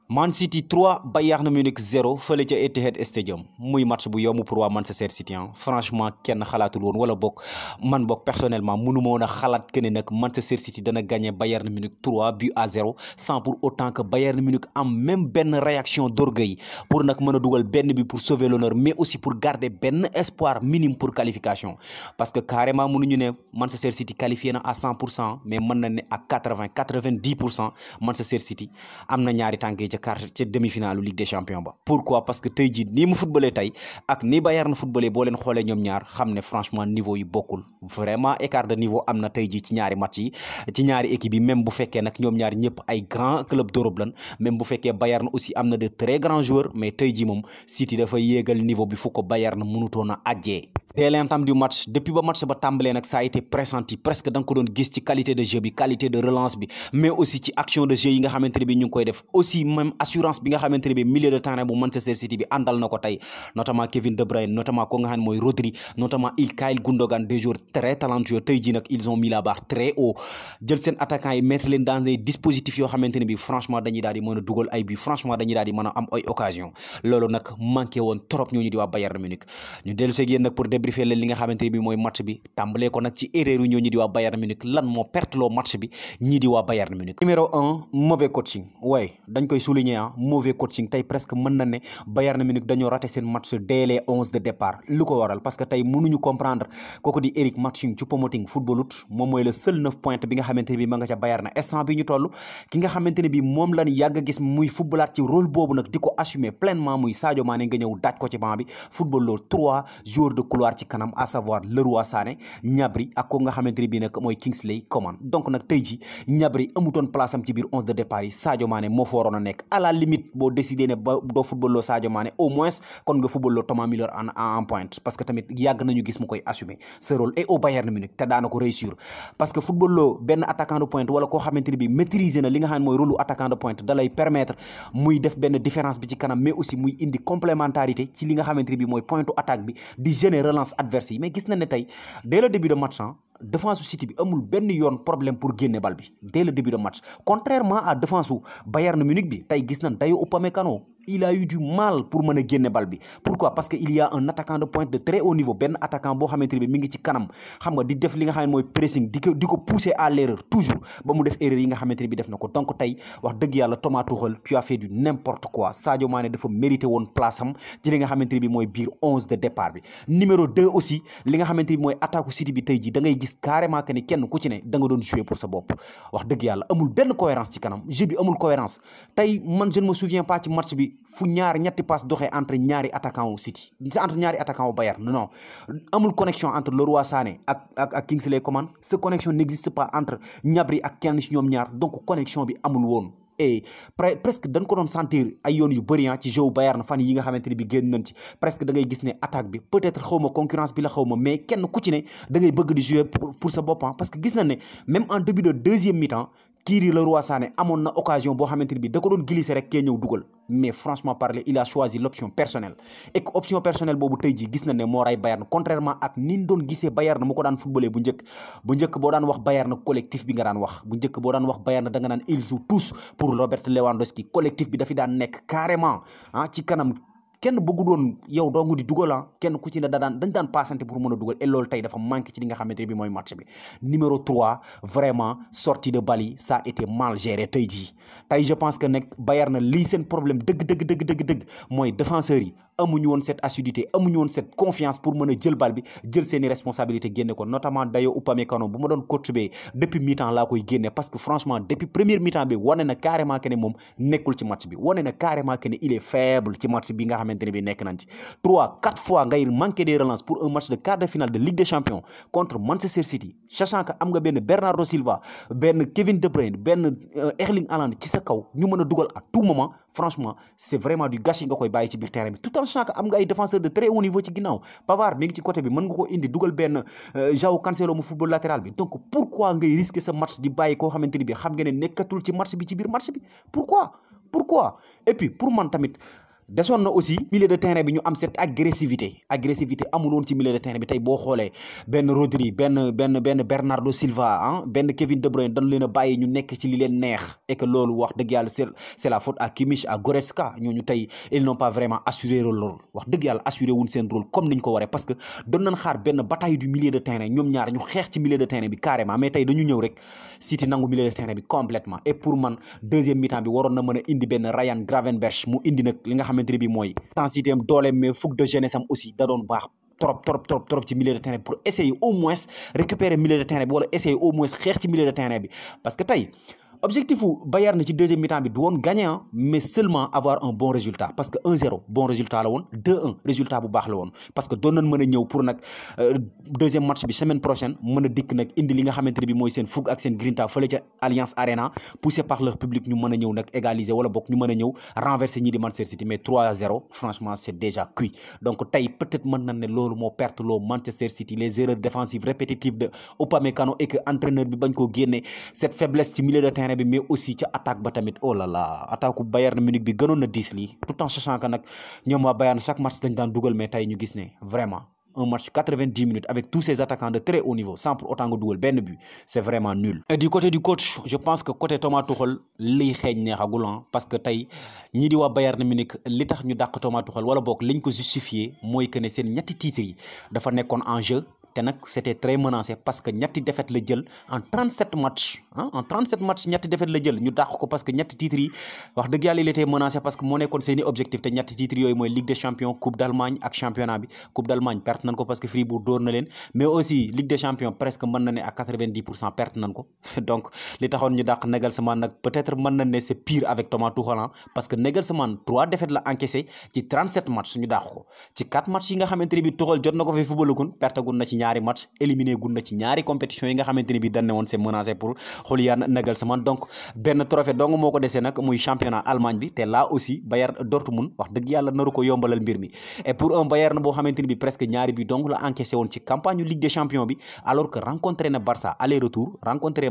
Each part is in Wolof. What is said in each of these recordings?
Man City 3 Bayern Munich 0 fële ca Etihad Stadium muy match bu yomb pour waa Manchester City franchement kenn xalaatul woon wala bokk man bokk personnellement mënu ma woon a xalaat que ne nag Manchester City dana gagné Bayern Munich 3 buts à 0 sans pour autant que Bayern Munich am même benn réaction d'orgueil pour nag mën a dugal benn bi pour sauver l'honneur mais aussi pour garder benn espoir minime pour qualification parce que carrément mënuñu ne Manchester City qualifié na à 100% mais mën na ne à 90% Manchester City am na ñaari tànk yi ca demi-finale Ligue des Champions ba. Pourquoi? Parce que tey jii nii mu footballé tey ak ni Bayern footballé boo leen xoolee ñoom ñaar xam ne franchement niveau yi bokkul vraiment écart de niveau am na tey jii ci ñaari match yi ci ñaari équipe yi même bu fekkee nag ñoom ñaar ñëpp ay grand club d'Europe lan même bu fekkee Bayern aussi am na de très grands joueurs mais tey jii moom City dafa yéegal niveau bi fu ko Bayern mënutoon a ajjee. Dès l'entame du match depuis ba match ba tàmbalee nag ça a été pressenti presque da nga ko doon gis ci qualité de jeu bi qualité de relance bi mais aussi ci action de jeu yi nga xamante ne bi ñu ngi koy def aussi même assurance bi nga xamante ne bi milieu de terrain bu Manchester City bi àndal na ko tey notamment Kevin De Bruyne notamment ko nga xam ne mooy Rodri notamment Ilkay Gundogan des joueurs très talentueux tey jii nag ils ont mis la barre très haut jël seen attaquants yi mettre leen dans des dispositifs yoo xamante ne bi franchement dañuy daal di mën a dugal ay but franchement dañuy daal di mën a am ay occasion loolu nag manqué woon trop ñooñu di waa Bayern Munich ñu dellu seeg yéen nag pour débriefer leen li nga xamante ne bi mooy match bi tàmbalee ko nag ci erreur yu ñooñu di waa Bayern Munich lan moo perte loo match bi ñii di waa Bayern Munich. Numéro 1 mauvais coaching waaye dañ koy souligner mauvais coaching tey presque mën na ne Bayern Munich dañoo raté seen match dès les 11 de départ lu ko waral parce que tey mënuñu comprendre kooku di Eric Maxim Choupo-Moting footballut moom mooy le seul 9 points bi nga xamante ne bi ma nga ca Bayern instant bi ñu toll ki nga xamante ne bi moom lañ yàgg a gis muy footballaat ci rôle boobu nag di ko assumer pleinement muy Sadio Mané nga ñëw daaj ko ci banc bi football loo 3 joueurs de couloir ci kanam à savoir Leroy Sané Gnabry ak ko nga xamante ne bii nag mooy Kingsley Coman donc nag tey ji Gnabry amutoon place am ci biir 11 de départ yi Sadio Mané moo fa waroon a nekk à la limite boo décidé ne ba doo football loo Sadio Mané au moins kon nga football loo Thomas Müller en pointe parce que tamit yàgg nañu gis mu koy assumer ce rôle et au Bayern Munich te daana ko réussir parce que football loo benn attaquant de pointe wala koo xamante ne bii maîtriser na li nga xam ne mooy rôle attaquant de pointe da lay permettre muy def benn différence bi ci kanam mais aussi muy indi complémentarité ci li nga xamante ne bii mooy pointu attaque bi di gêner relance adverse yi mais gis nañ ne tey dès le début de match défense su City bi amul benn yoon problème pour génne bal bi dès le début de match contrairement à défense su Bayern Munich bi tey gis nañ dayo Upamecano il a eu du mal pour mën a génne bal bi pourquoi parce que il y a un attaquant de pointe de très haut niveau benn attaquant boo xamante ne bi mi ngi ci kanam xam nga di def li nga xam ne mooy pressing di ko pousser à l'erreur toujours ba mu def erreur yi nga xamante ne bi def na ko donc tey wax dëgg yàlla Thomas Tuchel tu as fait du n'importe quoi Sadio Mané dafa mérité woon place am ci li nga xamante ne bi mooy biir 11 de départ bi numéro 2 aussi li nga xamante ne bi mooy attaque City bi tey ji da ngay gis carrément que ni kenn ku ci ne da nga doon jouer pour sa bopp wax dëgg yàlla amul benn cohérence ci kanam jeu bi amul cohérence tey man je ne me souviens pas ci match bi fu ñetti passe doxee entre ñaari attaquant wu City entre ñaari attaquant wu Bayern non amul connexion entre Leroy Sané ak Kingsley Coman ce connexion n'existe pas entre Gnabry ak kenn ci ñoom ñaar donc connexion bi amul woon et presque dañ ko doon sentir ay yoon yu bëri ci jeu Bayern fan yi nga xamante ne bi génn nañ ci presque da ngay gis ne attaque bi peut-être xawma concurrence bi la xawma mais kenn ku ci ne da ngay bëgg di jouer pour sa bopp parce que gis nañ ne même en début de deuxième mi-temps kii di Leroy Sané amoon na occasion boo xamante ne bi da ko doon glisser rek kee ñëw dugal mais franchement parler il a choisi l'option personnelle et que option personnelle boobu tey jii gis na ne moo ray Bayern contrairement ak ni ñu doon gisee Bayern mu ko daan footballé bu njëkk boo daan wax Bayern collectif bi nga daan wax bu njëkk boo daan wax Bayern da nga naan ils jouent tous pour Robert Lewandowski collectif bi dafi daan nekk carrément ci kanam kenn bëggu doon yow dong di dugal kenn ku ci ne dañ daan passante pour mën a dugal et loolu tey dafa manqué ci li nga xamante ne bi mooy match bi numéro 3 vraiment sortie de balle yi ça a été mal géré tey jii tey je pense que nag Bayern na lii seen problème dëgg mooy défenseurs yi amuñu woon cette assiduité amuñu woon cette confiance pour mën a jël bal bi jël seeni responsabilité génne ko notamment dayo Upamecano bu ma doon coach bi depuis mi-temps laa koy génne parce que franchement depuis première mi-temps bi wane na carrément que ne moom nekkul ci match bi wane na carrément que ne il est faible ci match bi nga xamante ne bi nekk nañ ci 4 fois ngay manquer des relances pour un match de quart de finale de Ligue des Champions contre Manchester City sachant que am nga benn Bernardo Silva benn Kevin De Bruyne benn Erling Haaland ci sa kaw ñu mën a dugal à tout moment franchement c'est vraiment du gâchis nga koy bàyyi ci biir terrain bi tout en sachant que am nga ay défenseurs de très haut niveau ci ginnaaw Pavard mi ngi ci côté bi mën nga ko indi dugal benn João Cancelo mu football latéral bi donc pourquoi ngay risquer sa match di bàyyi koo xamante ni bi xam nga ne nekkatul ci match bi ci biir match bi pourquoi et puis pour man tamit desoon na aussi milieu de terrain bi ñu am cette agressivité amul woon ci milieu de terrain bi tey boo xoolee benn Rodri benn Bernardo Silva ah benn Kevin De Bruyne dañ leen a bàyyi ñu nekk ci li leen neex et que loolu wax dëgg yàlla c'est la faute à Kimmich à Goretzka ñooñu tey ils n'ont pas vraiment assuré rôle wax dëgg yàlla assuré wuñ seen rôle comme niñ ko waree parce que doon nañ xaar benn bataille du milieu de terrain ñoom ñaar ñu xeex ci milieu de terrain bi carrément mais tey dañu ñëw rek City nangu milieu de terrain bi complètement et pour man deuxième mi-temps bi waroon na mën a indi benn Ryan Gravenberch mu indi nag li nga xamante ne bi mooy intensité am dooleem mais fougue de jeunesse am aussi da doon baax trop ci milieu de terrain pour essayer au moins récupérer milieu de terrain bi wala essayer au moins xeex ci milieu de terrain bi parce que tey objectif u Bayern ci deuxième mi-temps bi du woon gagner mais seulement avoir un bon résultat parce que 1-0 bon résultat la woon 2-1 résultat bu baax la woon parce que doon nañ mën a ñëw pour nag deuxième match bi semaine prochaine mën a dikk nag indi li nga xamante ne bi mooy seen fougue ak seen grinta fële ca Allianz Arena poussé par leur public ñu mën a ñëw nag égaliser wala bokk ñu mën a ñëw renverser ñii di Manchester City mais 3-0 franchement c'est déjà cuit donc tey peut-être mën nañ ne loolu moo perte loo Manchester City les erreurs défensives répétitives de Upamecano et que entraîneur bi bañ koo génne cette faiblesse ci milieu de terrain bi mais aussi ca attaque ba tamit oh là là attaque Bayern Munich bi gënoon na diis lii tout en sachant que nag ñoom waa Bayern chaque match dañ daan dugal mais tey ñu gis ne vraiment un match 90 minutes avec tous ces attaquants de très haut niveau sans pour autant nga dugal benn but c'est vraiment nul. Et du côté du coach je pense que côté Thomas Tuchel liy xeeñ neexagul parce que tey ñii di waa Bayern Munich li tax ñu dàq Thomas Tuchel wala boog liñ ko justifié mooy que ne seen ñetti titres yi dafa nekkoon en jeu. te nag c'était très menacé parce que ñetti défaite la jël en 37 matchs en 37 matchs ñetti défaite la jël ñu dàq ko parce que ñetti titres yi wax dëgg yàlla il était menacé parce que moo nekkoon seeni objectif te ñetti titres yooyu mooy Ligue des champions Coupe d'Allemagne ak championnat bi Coupe d'Allemagne perte nañ ko parce que Fribourg dóor na leen mais aussi Ligue des champions presque mën na ne à 90% perte nañ ko donc li taxoon ñu dàq Nagelsmann nag peut-être mën na ne c'est pire avec Thomas Tuchel parce que Nagelsmann 3 défaites la encaissé ci 37 matchs ñu dàq ko ci 4 matchs yi nga xamante ne bi Tuchel jot na ko fi footballagun perte gun na ci ñaari match éliminé gun na ci ñaari compétition yi nga xamante ne bi dañ ne woon c'est menacé pour Julian Nagelsmann donc benn trophée dong moo ko desee nag muy championnat Allemagne bi te là aussi Bayern Dortmund wax dëgg yàlla naru ko yombalal mbir mi et pour un Bayern boo xamante ne bi presque ñaari bi donc la encaissé woon ci campagne Ligue des champions bi alors que rencontré na Barça aller-retour rencontré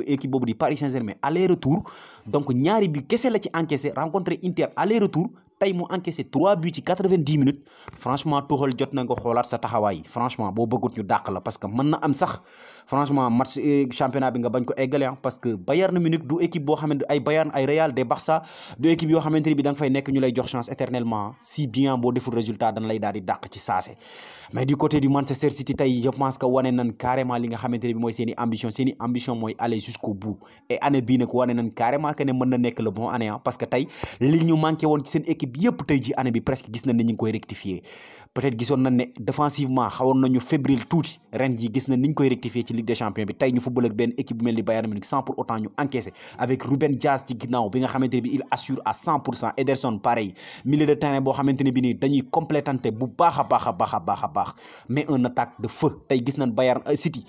équipe boobu di Paris Saint-Germain aller-retour donc ñaari bi kese la ci encaissé rencontré Inter aller-retour tey mu encaissé 3 buts ci 90 minutes franchement Tuchel jot na nga xoolaat sa taxawaay franchement boo bëggut ñu dàq la parce que mën na am sax franchement match championnat bi nga bañ ko eggale parce que Bayern Munich du équipe boo xamante ay Bayern ay Real des Barça du équipe yoo xamante ni bi da nga fay nekk ñu lay jox chance éternellement si bien boo deful résultat dañ lay daal di dàq ci saase mais du côté du Manchester City tey je pense que wane nañ carrément li nga xamante ne bi mooy seeni ambition mooy aller jusqu'au bout et année bii nag wane nañ carrément que ne mën na nekk le bon année parce que tey li ñu manqué woon ci seen équipe yëpp tey ji année bi presque gis nañ ne ñu ngi koy rectifier peut-être gisoon nañ ne défensivement xawoon nañu fébrile tuuti ren ji gis nañ ni ñu koy rectifier ci Ligue des champions bi tey ñu football ak benn équipe bu mel ni Bayern Munich sans pour autant ñu encaisser avec Ruben Dias ci ginnaaw bi nga xamante ne bi il assure à 100% Ederson pareil milieu de terrain boo xamante ne bi nii dañuy complétante bu baax a baax mais un attaque de feu tey gis nañ Bayern City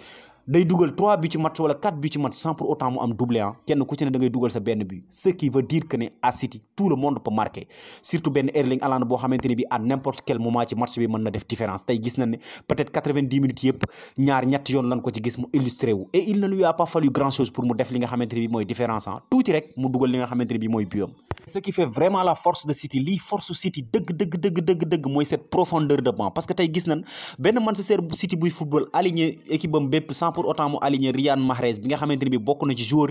day dugal 3 buts ci match wala 4 buts ci match sans pour autant mu am doublé kenn ku ci ne da ngay dugal sa benn but ce qui veut dire que ne à City tout le monde peut marquer surtout benn Erling Haaland boo xamante ne bi à n'importe quel moment ci match bi mën na def différence tey gis nañ ne peut-être 90 minutes yëpp ñetti yoon lañ ko ci gis mu illustré wu et il ne lui a pas fallu grand chose pour mu def li nga xamante ne bi mooy différence tuuti rek mu dugal li nga xamante ne bi mooy butam ce qui fait vraiment la force de City lii force City dëgg mooy cette profondeur de banc parce que tey gis nañ benn Manchester City buy football aligné équipe am bépp pour autant mu aligné Riyad Mahrez bi nga xamante ne bi bokk na ci joueur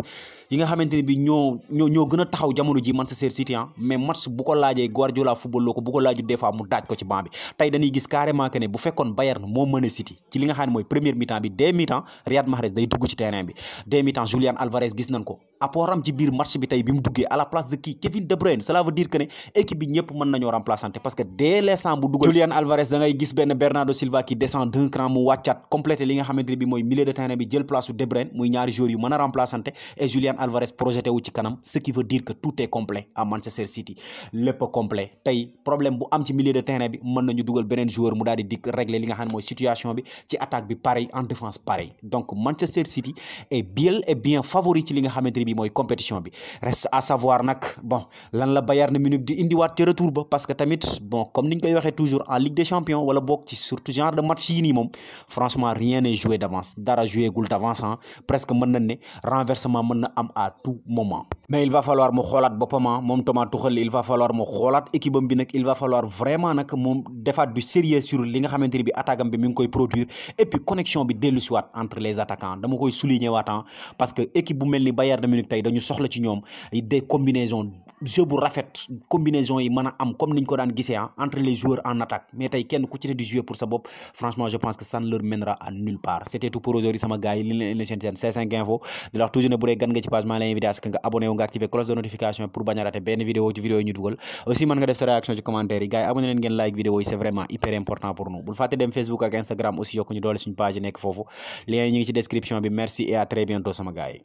yi nga xamante ne bi ñoo gën a taxaw jamono ji Manchester City mais match bu ko laajee Guardiola football loo ko bu ko laaju des fois mu daaj ko ci banc bi tey dañuy gis carrément que ne bu fekkoon Bayern moo mën a City ci li nga xam ne mooy première mi-temps bi dès mi-temps Riyad Mahrez day dugg ci terrain bi dès mi-temps Julian Alvarez gis nañ ko apportam ci biir match bi tey bi mu duggee à la place de kii Kevin De Bruyne cela veut dire que ne équipe bi ñëpp mën nañoo remplaçante parce que dès l'instant bu dugal Julian Alvarez da ngay gis benn Bernardo Silva qui descend d'un cran mu wàccaat complété li nga xamante ne bi mooy milieu de terrain bi jël place su De Bruyne muy ñaari joueurs yu mën a remplaçante et Julian Alvarez projeté wu ci kanam ce qui veut dire que tout est complet à Manchester City lépp complet tey problème bu am ci milieu de terrain bi mën nañu dugal beneen joueur mu daal di dikk régler li nga xam ne mooy situation bi ci attaque bi pareil en défense pareil donc Manchester City est bien favori ci li nga xamante ne bi mooy compétition bi reste à savoir nag bon lan la Bayern Munich di indiwaat ci retour ba parce que tamit bon comme niñ koy waxee toujours en Ligue des champions wala boog ci surtout genre de match yi nii moom franchement rien n'est joué d'avance dara joué gul d'avance presque mën nañ ne renversement mën na am à tout moment mais il va falloir mu xoolaat boppam moom Thomas Tuchel il va falloir mu xoolaat équipe am bi nag il va falloir vraiment nag moom defaat du sérieux sur li nga xamante ni bi attaque am bi mi ngi koy produire et puis connexion bi dellu si waat entre les attaquants dama koy souligner waat parce que équipe bu mel ni Bayern de Munich tey dañu soxla ci ñoom des combinaisons jeu bu rafet combinaison yi mën a am comme niñ ko daan gisee entre les joueurs en attaque mais tey kenn ku ci ne di jouer pour sa bopp franchement je pense que ça ne leur mènera à nulle part c'était tout pour aujourd'hui sama gars yi li leen seen C5 Info di la wax toujours ne bu dee gan nga ci page maa lay invité à ce que nga abonné wu nga activer cloche de notification pour bañ a rater benn vidéo ci vidéo yi ñu dugal aussi mën nga def sa réaction ci commentaire yi gars yi abonné leen ngeen like vidéo yi c'est vraiment hyper important pour nous bul fàtte dem Facebook ak Instagram aussi yokku ñu doole suñu page yi nekk foofu lien yi ñu ngi ci description bi merci et à très bientôt sama gars yi